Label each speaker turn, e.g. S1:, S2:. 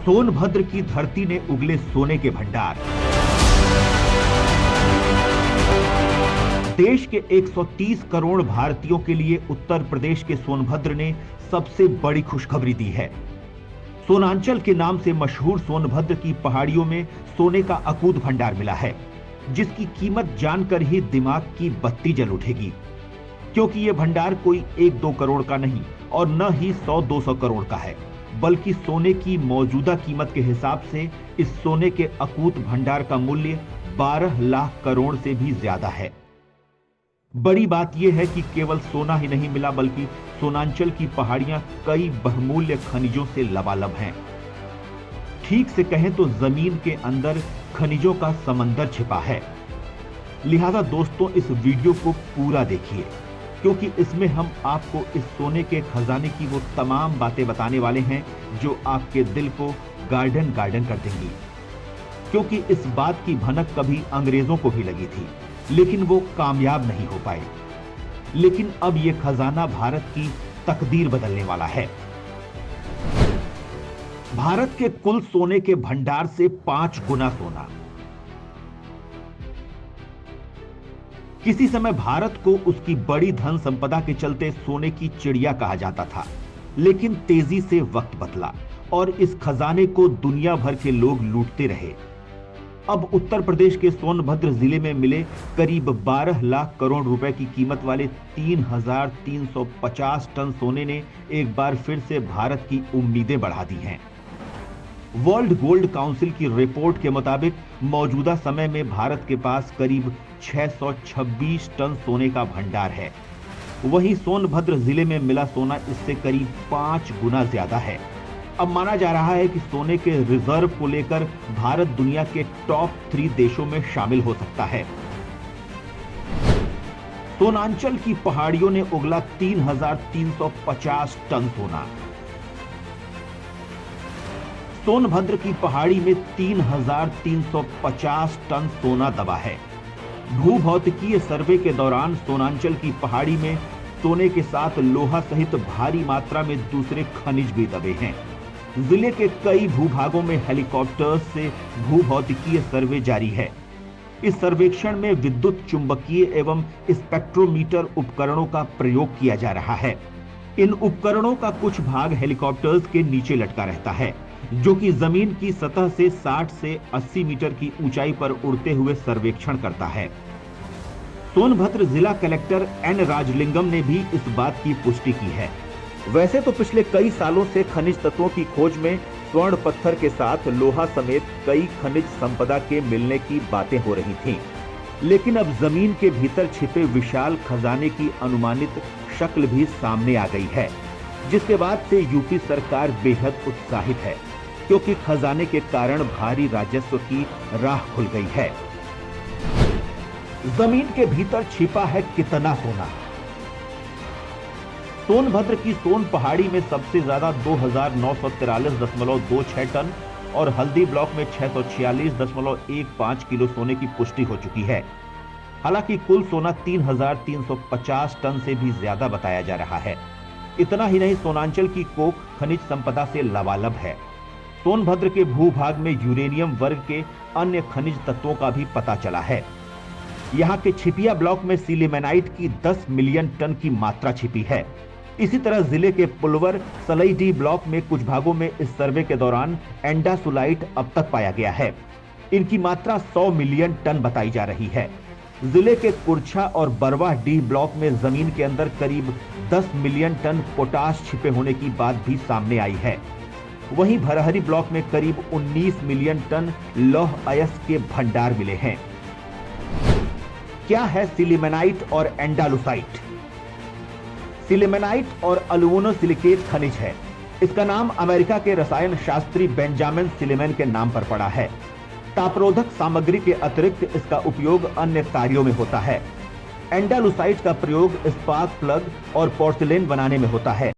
S1: सोनभद्र की धरती ने उगले सोने के भंडार। देश के 130 करोड़ भारतीयों के लिए उत्तर प्रदेश के सोनभद्र ने सबसे बड़ी खुशखबरी दी है। सोनांचल के नाम से मशहूर सोनभद्र की पहाड़ियों में सोने का अकूत भंडार मिला है, जिसकी कीमत जानकर ही दिमाग की बत्ती जल उठेगी, क्योंकि यह भंडार कोई 1-2 करोड़ का नहीं और न ही 100-200 करोड़ का है, बल्कि सोने की मौजूदा कीमत के हिसाब से इस सोने के अकूत भंडार का मूल्य 12 लाख करोड़ से भी ज्यादा है। बड़ी बात यह है कि केवल सोना ही नहीं मिला, बल्कि सोनांचल की पहाड़ियां कई बहुमूल्य खनिजों से लबालब हैं। ठीक से कहें तो जमीन के अंदर खनिजों का समंदर छिपा है। लिहाजा दोस्तों, इस वीडियो को पूरा देखिए, क्योंकि इसमें हम आपको इस सोने के खजाने की वो तमाम बातें बताने वाले हैं जो आपके दिल को गार्डन गार्डन कर देंगी। क्योंकि इस बात की भनक कभी अंग्रेजों को भी लगी थी, लेकिन वो कामयाब नहीं हो पाए। लेकिन अब यह खजाना भारत की तकदीर बदलने वाला है। भारत के कुल सोने के भंडार से 5 गुना सोना। किसी समय भारत को उसकी बड़ी धन संपदा के चलते सोने की चिड़िया कहा जाता था, लेकिन तेजी से वक्त बदला और इस खजाने को दुनिया भर के लोग लूटते रहे। अब उत्तर प्रदेश के सोनभद्र जिले में मिले करीब 12 लाख करोड़ रुपए की कीमत वाले 3,350 टन सोने ने एक बार फिर से भारत की उम्मीदें बढ़ा दी हैं। वर्ल्ड गोल्ड काउंसिल की रिपोर्ट के मुताबिक मौजूदा समय में भारत के पास करीब 626 टन सोने का भंडार है। वहीं सोनभद्र जिले में मिला सोना इससे करीब 5 गुना ज्यादा है। अब माना जा रहा है कि सोने के रिजर्व को लेकर भारत दुनिया के टॉप 3 देशों में शामिल हो सकता है। सोनांचल की पहाड़ियों ने उगला 3,350 टन सोना। सोनभद्र की पहाड़ी में 3,350 टन सोना दबा है। भूभौतिकीय सर्वे के दौरान सोनांचल की पहाड़ी में सोने के साथ लोहा सहित भारी मात्रा में दूसरे खनिज भी दबे हैं। जिले के कई भूभागों में हेलीकॉप्टर्स से भूभौतिकीय सर्वे जारी है। इस सर्वेक्षण में विद्युत चुंबकीय एवं स्पेक्ट्रोमीटर उपकरणों का प्रयोग किया जा रहा है। इन उपकरणों का कुछ भाग हेलीकॉप्टर्स के नीचे लटका रहता है, जो कि जमीन की सतह से 60 से 80 मीटर की ऊंचाई पर उड़ते हुए सर्वेक्षण करता है। सोनभद्र जिला कलेक्टर एन राजलिंगम ने भी इस बात की पुष्टि की है। वैसे तो पिछले कई सालों से खनिज तत्वों की खोज में स्वर्ण पत्थर के साथ लोहा समेत कई खनिज संपदा के मिलने की बातें हो रही थीं, लेकिन अब जमीन के भीतर छिपे विशाल खजाने की अनुमानित शक्ल भी सामने आ गई है, जिसके बाद से यूपी सरकार बेहद उत्साहित है, क्योंकि खजाने के कारण भारी राजस्व की राह खुल गई है। जमीन के भीतर छिपा है कितना सोना। सोनभद्र की सोन पहाड़ी में सबसे ज्यादा 2,943.26 टन और हल्दी ब्लॉक में 646.15 किलो सोने की पुष्टि हो चुकी है। हालांकि कुल सोना 3,350 टन से भी ज्यादा बताया जा रहा है। इतना ही नहीं, सोनांचल की कोक खनिज संपदा से लबालब है। सोनभद्र के भूभाग में यूरेनियम वर्ग के अन्य खनिज तत्वों का भी पता चला है। यहाँ के छिपिया ब्लॉक में सिलिमेनाइट की 10 मिलियन टन की मात्रा छिपी है। इसी तरह जिले के पुलवर सलईडी ब्लॉक में कुछ भागों में इस सर्वे के दौरान एंडासुलाइट अब तक पाया गया है। इनकी मात्रा 100 मिलियन टन बताई जा रही है। जिले के कुरछा और बरवाह डीह ब्लॉक में जमीन के अंदर करीब 10 मिलियन टन पोटाश छिपे होने की बात भी सामने आई है। वहीं भरहरी ब्लॉक में करीब 19 मिलियन टन लौह अयस्क के भंडार मिले हैं। क्या है सिलिमेनाइट और एंडालुसाइट? सिलिमेनाइट और अल्यूमिनोसिलिकेट खनिज है। इसका नाम अमेरिका के रसायन शास्त्री बेंजामिन सिलिमेन के नाम पर पड़ा है। तापरोधक सामग्री के अतिरिक्त इसका उपयोग अन्य कार्यों में होता है। एंडालुसाइट का प्रयोग इस्पात, प्लग और पोर्सिलेन बनाने में होता है।